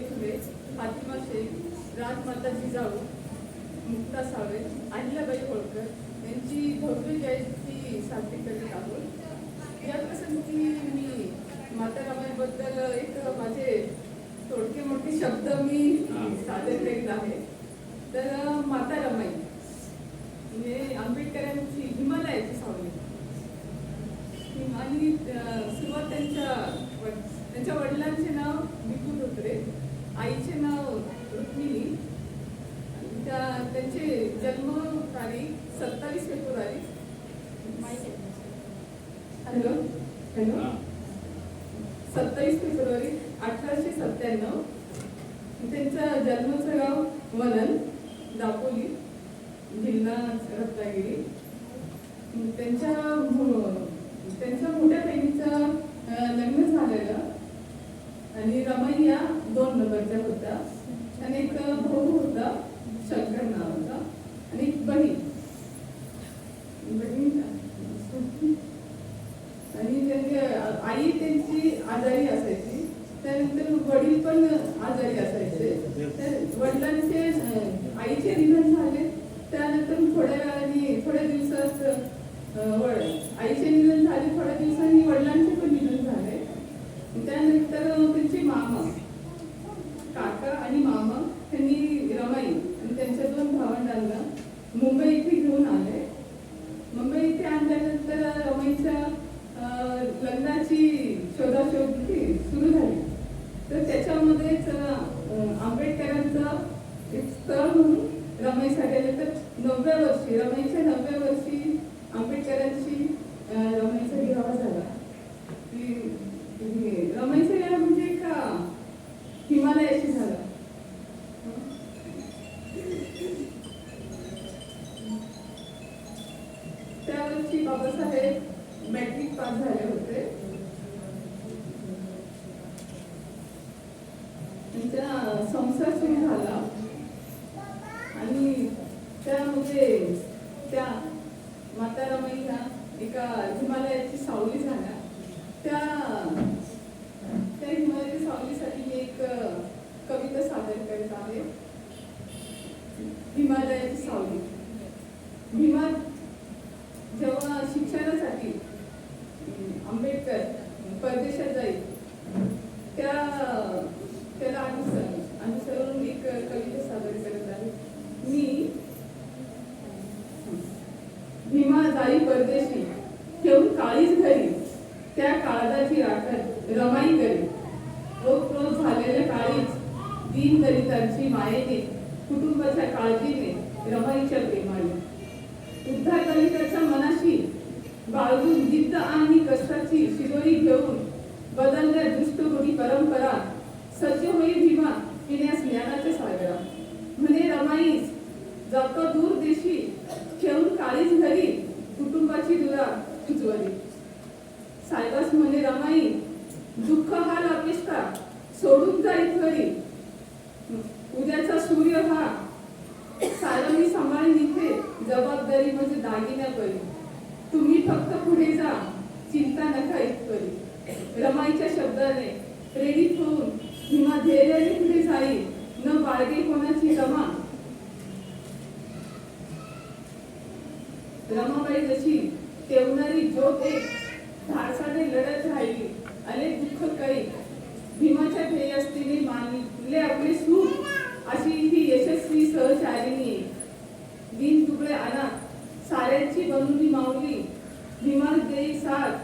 फुले, फातिमा शेख, राजमाता Jijau, Mukta save, Ahilyabai Holkar यांची भव्य जयंती साजरी करीत आहोत। या प्रसंगी मी माता रमाईबद्दल एक माझे थोडके मोठे शब्द मी सादर करीत आहे। तर माता रमाई म्हणजे आंबेडकरांची हिमालयाची सावली आणि सुरुवात त्यांच्या वडिलांचे नाव विपुल धोत्रे, आईचे नाव रुक्मिणी। त्यांचे जन्म तारीख 27 फेब्रुवारी हॅलो 27 फेब्रुवारी 1897। त्यांचा जन्माचं गाव वनन, दापोली, जिल्हा रत्नागिरी। त्यांच्या मोठ्या बहिणीचं लग्न झालेलं आणि रमाई या 2 नंबरच्या होत्या आणि एक भाऊ होता शंकर नावाचा आणि एक बहीण आणि त्यांची आई त्यांची आजारी असायची। त्यानंतर वडील पण आजारी असायचे। तर वडिलांचे आईचे निधन झाले, त्यानंतर थोड्या दिवसात आईचे निधन झाले, थोड्या दिवसांनी वडिलांचे पण निधन झाले। त्यानंतर त्यांचे मामा, काका आणि मामा त्यांनी रमाई आणि त्यांच्या 2 भावंडांना मुंबई इथे घेऊन आले। मुंबई इथे आणल्यानंतर रमाईच्या लग्नाची शोधाशोध सुरू झाली। तर त्याच्यामध्येच आंबेडकरांचा एक स्थळ म्हणून रमाईसाठी आले। तर 9व्या वर्षी रमाईच्या 9व्या वर्षी आंबेडकरांची रमाईचा विवाह झाला। रमाईचा विवाह म्हणजे का हिमालयाशी झाला। त्या वर्षी बाबासाहेब मॅट्रिक पास झाले होते। त्यांचा संसार सुरू झाला आणि त्यामध्ये त्या माता रमाई ह्या एका हिमालयाची सावली झाल्या। त्या हिमालयाची सावलीसाठी मी एक कविता सादर करत आहे। हिमालयाची सावली। भीमा जेव्हा शिक्षणासाठी आंबेडकर परदेशात जाईल त्याला अनुसरून एक कविता सादर करत आहे मी। भीमा जाई परदेशी, ठेवून काळीच घरी, त्या काळजाची राखण रमाई करी। रोग झालेल्या काळीच, दीन दलितांची मायेने, कुटुंबाच्या काळजीने, रमाईच्या प्रेमाने, उद्धार दलिताच्या मनाशी बाळगून जिद्द आणि कष्टाची शिदोरी घेऊन बदलल्या दुष्ट रूढी परंपरा, सज्ज होई भीमा पिण्यास ज्ञानाच्या सागरा। म्हणे रमाईच जातो दूर देशी, ठेवून काळीच घरी, कुटुंबाची दुरा उज्ज्वली। सायबास म्हणे रमाई दुःख हा लापेष्टा, सोडून जाई घरी, उद्याचा सूर्य हा सारं मी सांभाळीन इथे, जबाबदारी म्हणजे दागिन्या परी। तुम्ही फक्त पुढे जा, चिंता नका इतपरी। रमाईच्या शब्दाने प्रेरित होऊन भीमा धैर्याने पुढे जाई, न बाळगे कोणाची रमा। रमाबाई जशी तेवणारी ज्योत एक धाडसाने लढत राहिली, अनेक दुःख कळी भीमाच्या ध्येयस्थितीने मानले आपले सुख, अशी ही यशस्वी सहचारिणी। दिन तुकडे अनाथ साऱ्यांची बनवली माऊली, भीमा देई साथ